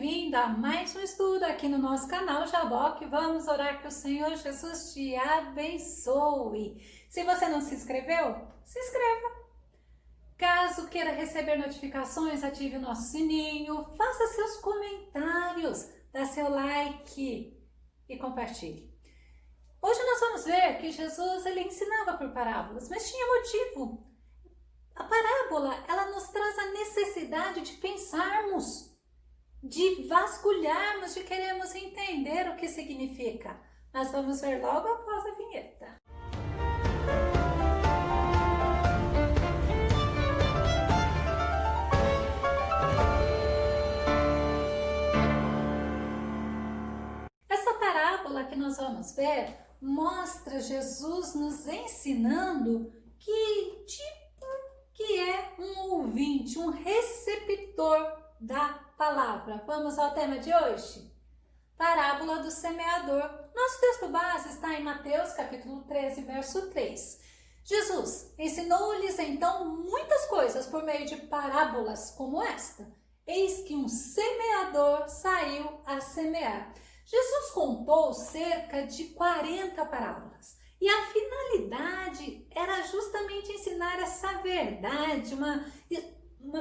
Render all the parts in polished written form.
bem-vindo a mais um estudo aqui no nosso canal Jaboque. Vamos orar que o Senhor Jesus te abençoe. Se você não se inscreveu, se inscreva. Caso queira receber notificações, ative o nosso sininho, faça seus comentários, dá seu like e compartilhe. Hoje nós vamos ver que Jesus ele ensinava por parábolas, mas tinha motivo. A parábola, ela nos traz a necessidade de pensarmos, de vasculharmos, de queremos entender o que significa. Nós vamos ver logo após a vinheta. Essa parábola que nós vamos ver mostra Jesus nos ensinando que é um ouvinte, um receptor da palavra. Vamos ao tema de hoje? Parábola do semeador. Nosso texto base está em Mateus capítulo 13, verso 3. Jesus ensinou-lhes então muitas coisas por meio de parábolas como esta. Eis que um semeador saiu a semear. Jesus contou cerca de 40 parábolas. E a finalidade era justamente ensinar essa verdade, uma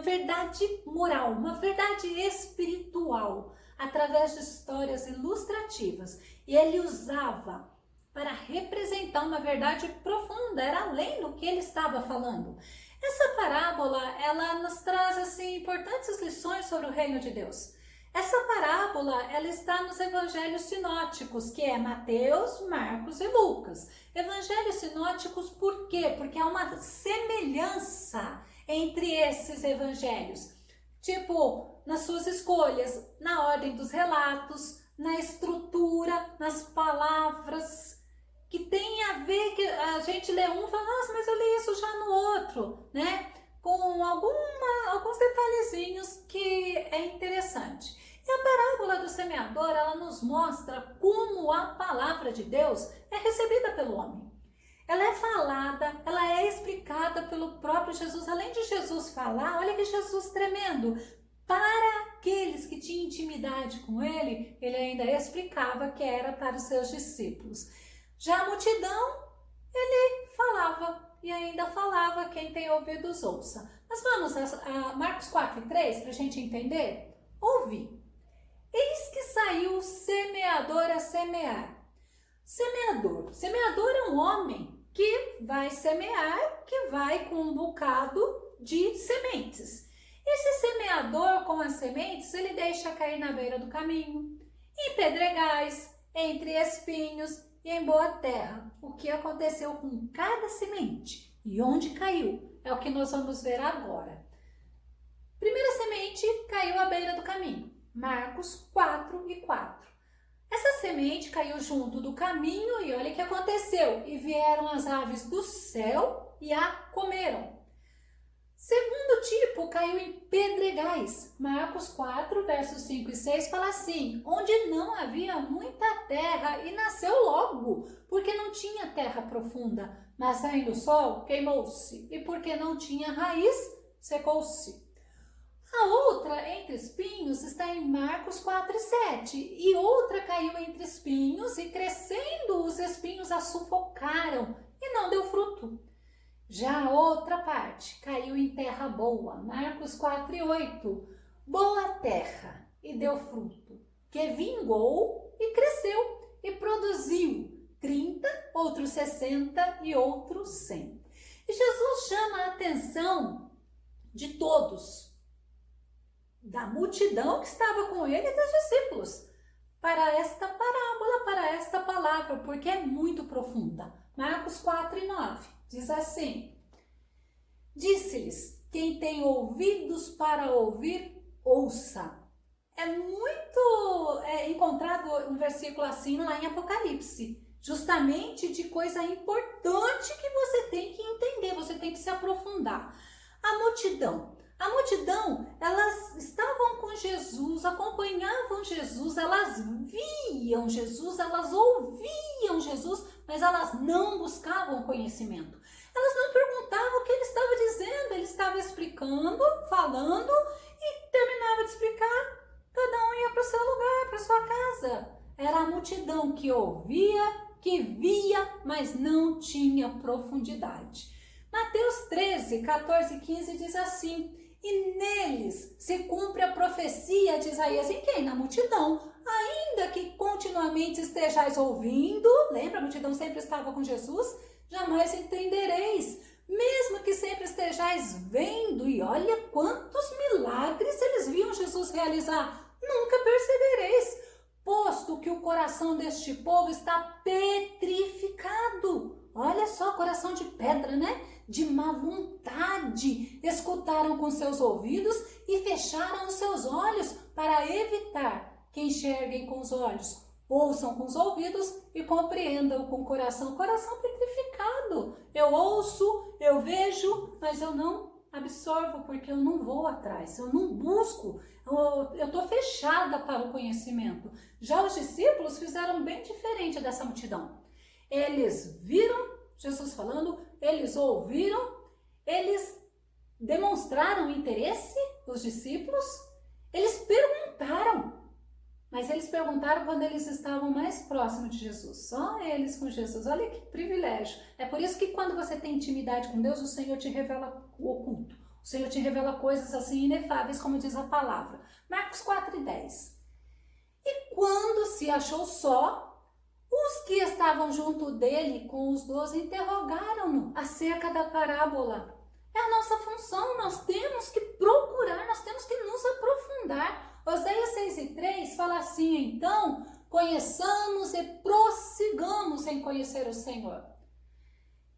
verdade moral, uma verdade espiritual, através de histórias ilustrativas. E ele usava para representar uma verdade profunda, era além do que ele estava falando. Essa parábola, ela nos traz assim importantes lições sobre o reino de Deus. Essa parábola, ela está nos evangelhos sinóticos, que é Mateus, Marcos e Lucas. Evangelhos sinóticos por quê? Porque há uma semelhança entre esses evangelhos. Tipo, nas suas escolhas, na ordem dos relatos, na estrutura, nas palavras, que tem a ver, que a gente lê um e fala, nossa, mas eu li isso já no outro, né? Com alguns detalhezinhos que é interessante. E a parábola do semeador, ela nos mostra como a palavra de Deus é recebida pelo homem. Ela é falada, ela é explicada pelo próprio Jesus. Além de Jesus falar, olha que Jesus tremendo. Para aqueles que tinham intimidade com ele, ele ainda explicava que era para os seus discípulos. Já a multidão, ele falava. E ainda falava, quem tem ouvidos ouça. Mas vamos a Marcos 4:3 para a gente entender? Ouvi. Eis que saiu o semeador a semear. Semeador é um homem que vai semear, que vai com um bocado de sementes. Esse semeador com as sementes, ele deixa cair na beira do caminho, em pedregais, entre espinhos e em boa terra. O que aconteceu com cada semente e onde caiu é o que nós vamos ver agora. Primeira semente caiu à beira do caminho. Marcos 4:4. Essa semente caiu junto do caminho e olha o que aconteceu. E vieram as aves do céu e a comeram. Segundo tipo caiu em pedregais. Marcos 4, versos 5 e 6 fala assim, onde não havia muita terra e nasceu logo, porque não tinha terra profunda, mas saindo o sol queimou-se, e porque não tinha raiz, secou-se. A outra entre espinhos está em Marcos 4:7, e outra caiu entre espinhos, e crescendo os espinhos a sufocaram, e não deu fruto. Já a outra parte caiu em terra boa, Marcos 4:8, boa terra, e deu fruto, que vingou e cresceu, e produziu 30, outros 60 e outros 100. E Jesus chama a atenção de todos, da multidão que estava com ele e dos discípulos, para esta parábola, para esta palavra, porque é muito profunda. Marcos 4:9 diz assim, disse-lhes, quem tem ouvidos para ouvir, ouça. É muito encontrado um versículo assim lá em Apocalipse, justamente de coisa importante que você tem que entender, você tem que se aprofundar. A multidão, elas estavam com Jesus, acompanhavam Jesus, elas viam Jesus, elas ouviam Jesus, mas elas não buscavam conhecimento. Elas não perguntavam o que ele estava dizendo, ele estava explicando, falando e terminava de explicar, cada um ia para o seu lugar, para sua casa. Era a multidão que ouvia, que via, mas não tinha profundidade. Mateus 13, 14 e 15 diz assim: e neles se cumpre a profecia de Isaías. Em quem? Na multidão. Ainda que continuamente estejais ouvindo, lembra, a multidão sempre estava com Jesus, jamais entendereis. Mesmo que sempre estejais vendo, e olha quantos milagres eles viam Jesus realizar, nunca percebereis, posto que o coração deste povo está petrificado. Olha só, coração de pedra, né? De má vontade. Escutaram com seus ouvidos e fecharam os seus olhos para evitar que enxerguem com os olhos, ouçam com os ouvidos e compreendam com o coração. Coração petrificado. Eu ouço, eu vejo, mas eu não absorvo porque eu não vou atrás, eu não busco, eu estou fechada para o conhecimento. Já os discípulos fizeram bem diferente dessa multidão. Eles viram Jesus falando, eles ouviram, eles demonstraram interesse, os discípulos, eles perguntaram, mas eles perguntaram quando eles estavam mais próximos de Jesus, só eles com Jesus. Olha que privilégio. É por isso que quando você tem intimidade com Deus, o Senhor te revela o oculto. O Senhor te revela coisas assim inefáveis, como diz a palavra. Marcos 4:10. E quando se achou só, os que estavam junto dele com os 12 interrogaram-no acerca da parábola. É a nossa função, nós temos que procurar, nós temos que nos aprofundar. Oséias 6:3 fala assim: então, conheçamos e prossigamos em conhecer o Senhor.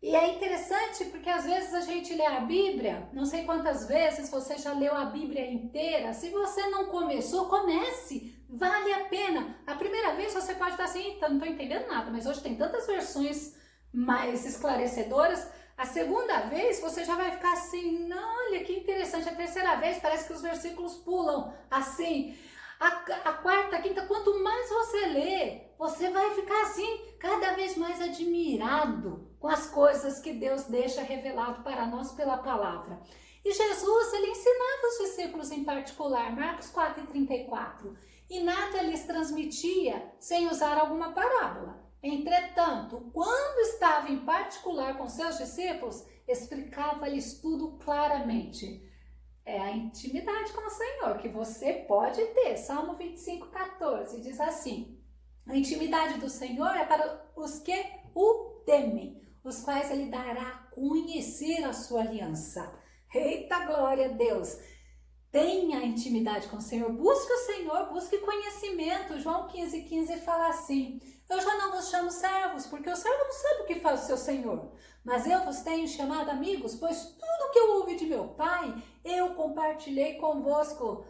E é interessante porque às vezes a gente lê a Bíblia, não sei quantas vezes você já leu a Bíblia inteira. Se você não começou, comece, vale a pena. A primeira vez você pode estar assim, não estou entendendo nada, mas hoje tem tantas versões mais esclarecedoras. A segunda vez você já vai ficar assim, olha que interessante. A terceira vez parece que os versículos pulam assim. A quarta, a quinta, quanto mais você lê, você vai ficar assim, cada vez mais admirado com as coisas que Deus deixa revelado para nós pela palavra. E Jesus, ele ensinava os discípulos em particular, Marcos 4:34, e nada lhes transmitia sem usar alguma parábola. Entretanto, quando estava em particular com seus discípulos, explicava-lhes tudo claramente. É a intimidade com o Senhor que você pode ter. Salmo 25:14 diz assim: a intimidade do Senhor é para os que o temem, os quais ele dará a conhecer a sua aliança. Eita glória a Deus! Tenha intimidade com o Senhor, busque o Senhor, busque conhecimento. João 15:15 fala assim: eu já não vos chamo servos, porque o servo não sabe o que faz o seu Senhor, mas eu vos tenho chamado amigos, pois tudo que eu ouvi de meu Pai, eu compartilhei convosco.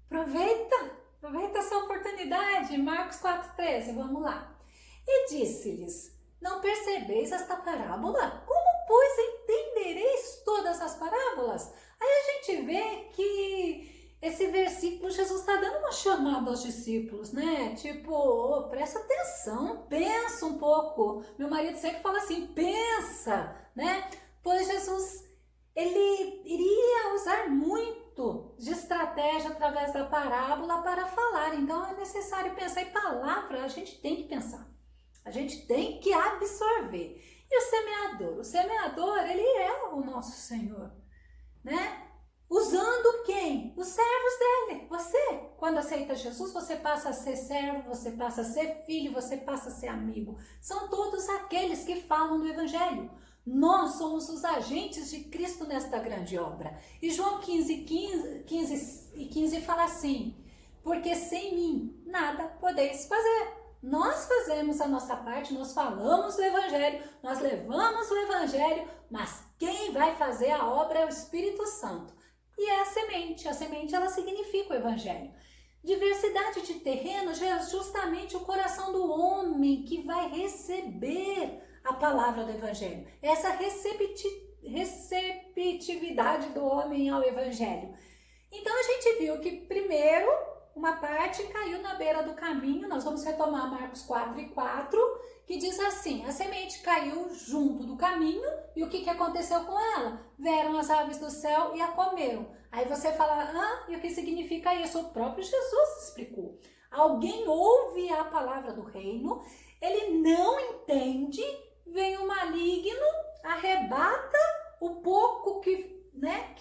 Aproveita essa oportunidade. Marcos 4:13, vamos lá. E disse-lhes: não percebeis esta parábola? Como, pois, entendereis todas as parábolas? Aí a gente vê que esse versículo, Jesus está dando uma chamada aos discípulos, né? Tipo, presta atenção, pensa um pouco. Meu marido sempre fala assim, pensa, né? Pois Jesus, ele iria usar muito de estratégia através da parábola para falar. Então é necessário pensar. E palavra a gente tem que pensar. A gente tem que absorver. E o semeador? O semeador, ele é o nosso Senhor, né? Usando quem? Os servos dele. Você, quando aceita Jesus, você passa a ser servo, você passa a ser filho, você passa a ser amigo. São todos aqueles que falam do Evangelho. Nós somos os agentes de Cristo nesta grande obra. E João 15:15 fala assim: porque sem mim nada podeis fazer. Nós fazemos a nossa parte, nós falamos do Evangelho, nós levamos o Evangelho, mas quem vai fazer a obra é o Espírito Santo. E é a semente ela significa o Evangelho. Diversidade de terrenos é justamente o coração do homem que vai receber a palavra do Evangelho. Essa receptividade do homem ao Evangelho. Então a gente viu que primeiro uma parte caiu na beira do caminho. Nós vamos retomar Marcos 4:4, que diz assim: a semente caiu junto do caminho e o que aconteceu com ela? Vieram as aves do céu e a comeram. Aí você fala, e o que significa isso? O próprio Jesus explicou. Alguém ouve a palavra do reino, ele não entende, vem o maligno, arrebata o pouco que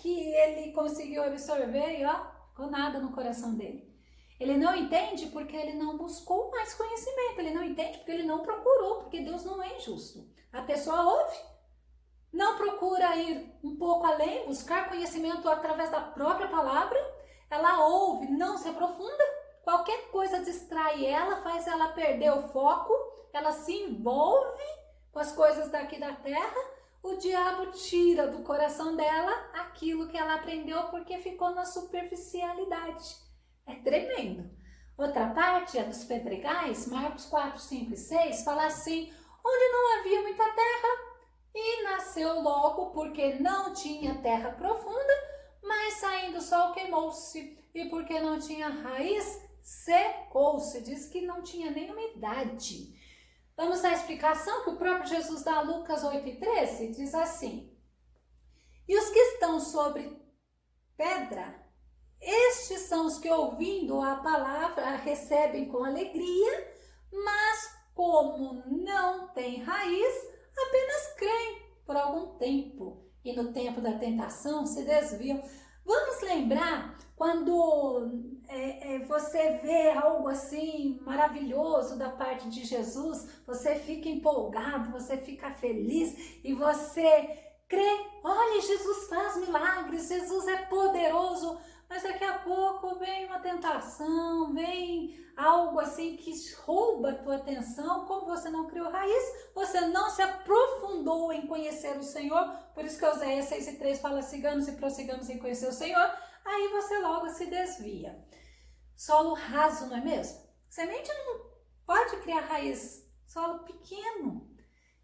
ele conseguiu absorver e ficou nada no coração dele. Ele não entende porque ele não buscou mais conhecimento, ele não entende porque ele não procurou, porque Deus não é injusto. A pessoa ouve, não procura ir um pouco além, buscar conhecimento através da própria palavra, ela ouve, não se aprofunda, qualquer coisa distrai ela, faz ela perder o foco, ela se envolve com as coisas daqui da terra, o diabo tira do coração dela aquilo que ela aprendeu porque ficou na superficialidade. É tremendo. Outra parte é dos pedregais, Marcos 4, 5 e 6, fala assim: onde não havia muita terra, e nasceu logo porque não tinha terra profunda, mas saindo o sol queimou-se, e porque não tinha raiz, secou-se. Diz que não tinha nem umidade. Vamos à explicação que o próprio Jesus dá, Lucas 8 e 13, diz assim: e os que estão sobre pedra, estes são os que, ouvindo a palavra, recebem com alegria, mas como não tem raiz, apenas creem por algum tempo, e no tempo da tentação se desviam. Vamos lembrar quando você vê algo assim maravilhoso da parte de Jesus, você fica empolgado, você fica feliz e você crê, olha, Jesus faz milagres, Jesus é poderoso, mas daqui a pouco vem uma tentação, vem algo assim que rouba a tua atenção. Como você não criou raiz, você não se aprofundou em conhecer o Senhor, por isso que Oséias 6 e 3 fala: sigamos e prossigamos em conhecer o Senhor, aí você logo se desvia. Solo raso, não é mesmo? Semente não pode criar raiz, solo pequeno.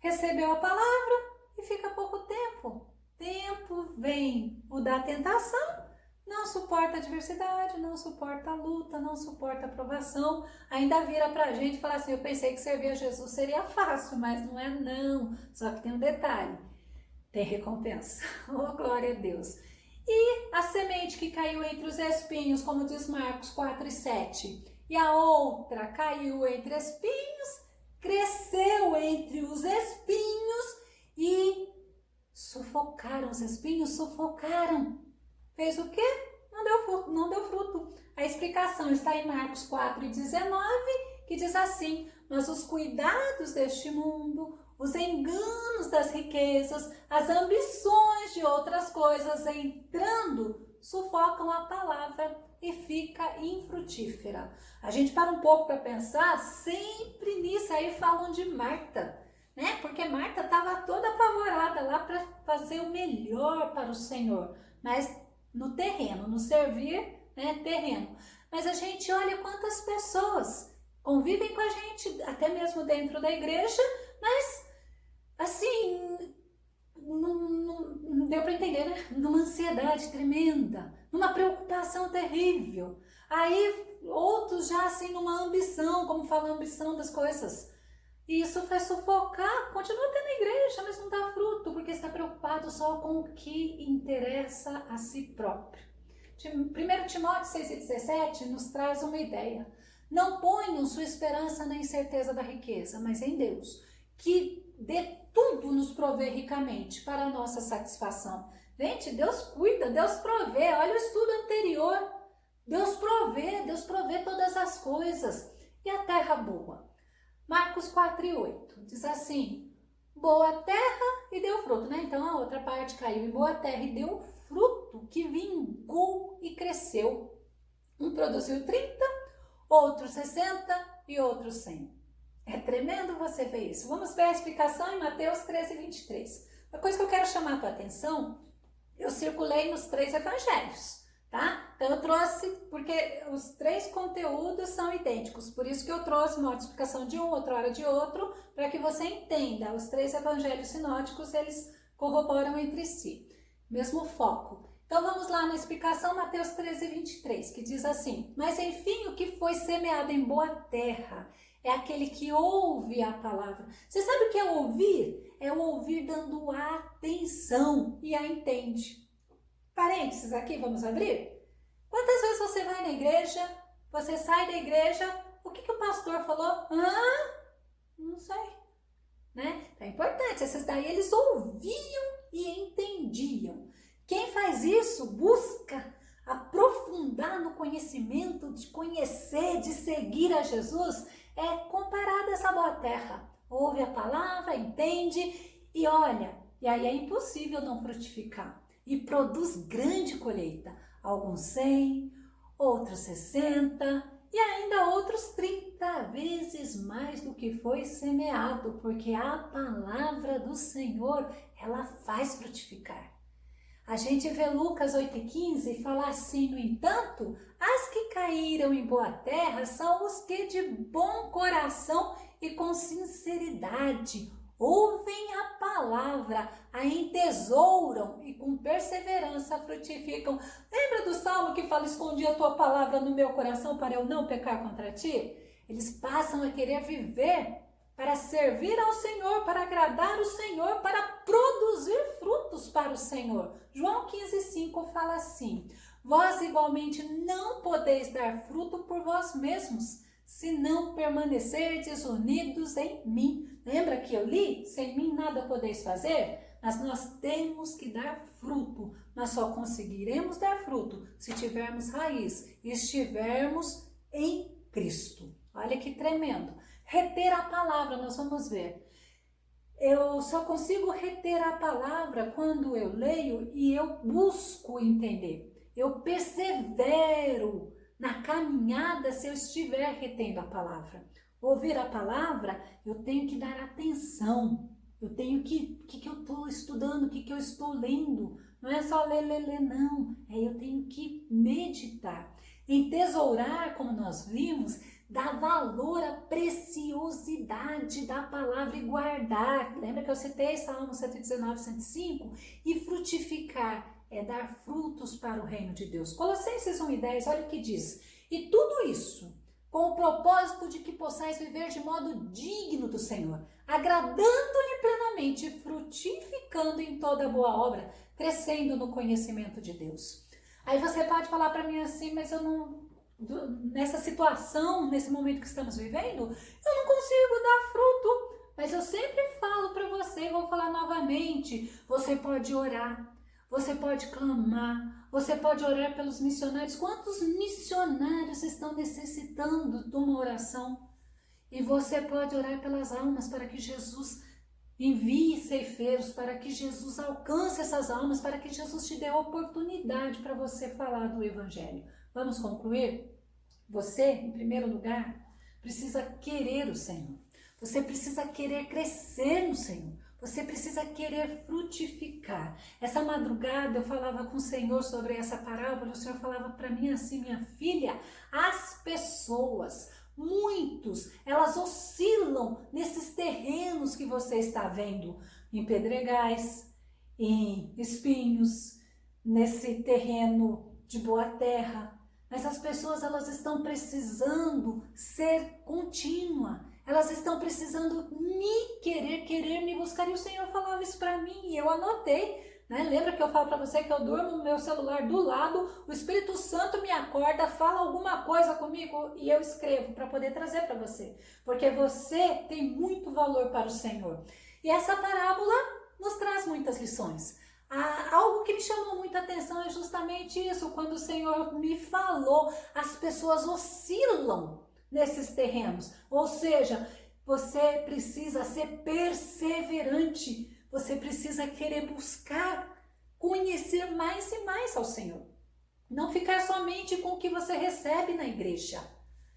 Recebeu a palavra e fica pouco tempo. Tempo vem o da tentação, não suporta a adversidade, não suporta a luta, não suporta a provação, ainda vira pra gente e fala assim: eu pensei que servir a Jesus seria fácil, mas não é não, só que tem um detalhe, tem recompensa. Oh, glória a Deus. E a semente que caiu entre os espinhos, como diz Marcos 4 e 7, e a outra caiu entre espinhos, cresceu entre os espinhos e sufocaram os espinhos, sufocaram. Fez o quê? Não deu fruto. A explicação está em Marcos 4 e 19, que diz assim: mas os cuidados deste mundo, os enganos das riquezas, as ambições de outras coisas entrando, sufocam a palavra e fica infrutífera. A gente para um pouco para pensar, sempre nisso aí falam de Marta, né? Porque Marta estava toda apavorada lá para fazer o melhor para o Senhor, mas no terreno, no servir, né, terreno. Mas a gente olha quantas pessoas convivem com a gente, até mesmo dentro da igreja, mas assim, não deu para entender, né? Numa ansiedade tremenda, numa preocupação terrível. Aí outros já assim numa ambição, como fala a ambição das coisas. E isso faz sufocar, continua tendo igreja, mas não dá fruto, porque está preocupado só com o que interessa a si próprio. 1 Timóteo 6 e 17 nos traz uma ideia. Não ponham sua esperança na incerteza da riqueza, mas em Deus, que dê tudo nos provê ricamente para a nossa satisfação. Gente, Deus cuida, Deus provê. Olha o estudo anterior. Deus provê todas as coisas. E a terra boa? Marcos 4 e 8 diz assim: boa terra e deu fruto, né? Então a outra parte caiu em boa terra e deu fruto, que vingou e cresceu. Um produziu 30, outro 60 e outro 100. É tremendo você ver isso. Vamos ver a explicação em Mateus 13 e 23. Uma coisa que eu quero chamar a tua atenção, eu circulei nos 3 evangelhos, tá? Então eu trouxe, porque os 3 conteúdos são idênticos, por isso que eu trouxe uma explicação de um, outra hora de outro, para que você entenda. Os 3 evangelhos sinóticos, eles corroboram entre si, mesmo foco. Então vamos lá na explicação, Mateus 13, 23, que diz assim: mas enfim, o que foi semeado em boa terra, é aquele que ouve a palavra. Você sabe o que é ouvir? É o ouvir dando atenção e a entende. Parênteses aqui, vamos abrir? Quantas vezes você vai na igreja, você sai da igreja, o que o pastor falou? Não sei. Né? Então é importante, esses daí eles ouviam e entendiam. Quem faz isso busca aprofundar no conhecimento, de conhecer, de seguir a Jesus, é comparado a essa boa terra. Ouve a palavra, entende e olha, e aí é impossível não frutificar. E produz grande colheita. Alguns 100, outros 60 e ainda outros 30 vezes mais do que foi semeado, porque a palavra do Senhor, ela faz frutificar. A gente vê Lucas 8,15 e fala assim, no entanto, as que caíram em boa terra são os que de bom coração e com sinceridade ouvem a palavra, a entesouram e com perseverança frutificam. Lembra do salmo que fala, escondi a tua palavra no meu coração para eu não pecar contra ti? Eles passam a querer viver para servir ao Senhor, para agradar o Senhor, para produzir frutos para o Senhor. João 15,5 fala assim, vós igualmente não podeis dar fruto por vós mesmos, se não permanecerdes unidos em mim. Lembra que eu li? Sem mim nada podeis fazer? Mas nós temos que dar fruto. Nós só conseguiremos dar fruto se tivermos raiz e estivermos em Cristo. Olha que tremendo. Reter a palavra, nós vamos ver. Eu só consigo reter a palavra quando eu leio e eu busco entender. Eu persevero na caminhada se eu estiver retendo a palavra. Ouvir a palavra, eu tenho que dar atenção. Eu tenho que, o que eu estou estudando, o que eu estou lendo. Não é só ler, não. Eu tenho que meditar. Entesourar, como nós vimos, dá valor à preciosidade da palavra e guardar. Lembra que eu citei Salmo 119, 105? E frutificar é dar frutos para o reino de Deus. Colossenses 1,10, olha o que diz. E tudo isso com o propósito de que possais viver de modo digno do Senhor, agradando-lhe plenamente, frutificando em toda boa obra, crescendo no conhecimento de Deus. Aí você pode falar para mim assim, mas eu não, nessa situação, nesse momento que estamos vivendo, eu não consigo dar fruto. Mas eu sempre falo para você, vou falar novamente, você pode orar, você pode clamar, você pode orar pelos missionários. Quantos missionários estão necessitando de uma oração? E você pode orar pelas almas para que Jesus envie ceifeiros, para que Jesus alcance essas almas, para que Jesus te dê a oportunidade para você falar do Evangelho. Vamos concluir? Você, em primeiro lugar, precisa querer o Senhor. Você precisa querer crescer no Senhor. Você precisa querer frutificar. Essa madrugada eu falava com o Senhor sobre essa parábola, o Senhor falava para mim assim, minha filha, as pessoas, muitos, elas oscilam nesses terrenos que você está vendo, em pedregais, em espinhos, nesse terreno de boa terra. Mas as pessoas, elas estão precisando ser contínua. Elas estão precisando me querer me buscar. E o Senhor falava isso para mim e eu anotei. Né? Lembra que eu falo para você que eu durmo no meu celular do lado, o Espírito Santo me acorda, fala alguma coisa comigo e eu escrevo para poder trazer para você. Porque você tem muito valor para o Senhor. E essa parábola nos traz muitas lições. Algo que me chamou muita atenção é justamente isso. Quando o Senhor me falou, as pessoas oscilam nesses terrenos, ou seja, você precisa ser perseverante, você precisa querer buscar, conhecer mais e mais ao Senhor, não ficar somente com o que você recebe na igreja,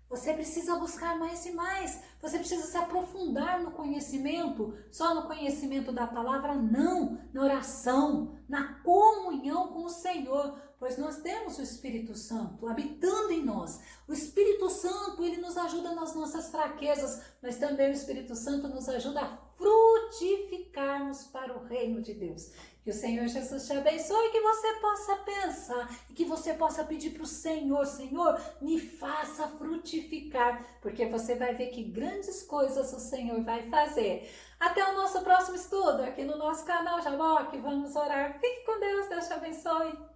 você precisa buscar mais e mais, você precisa se aprofundar no conhecimento, só no conhecimento da palavra, não, na oração, na comunhão com o Senhor, pois nós temos o Espírito Santo habitando em nós. O Espírito Santo, ele nos ajuda nas nossas fraquezas, mas também o Espírito Santo nos ajuda a frutificarmos para o reino de Deus. Que o Senhor Jesus te abençoe e que você possa pensar e que você possa pedir para o Senhor, Senhor, me faça frutificar, porque você vai ver que grandes coisas o Senhor vai fazer. Até o nosso próximo estudo aqui no nosso canal Jaboque. Vamos orar. Fique com Deus, Deus te abençoe.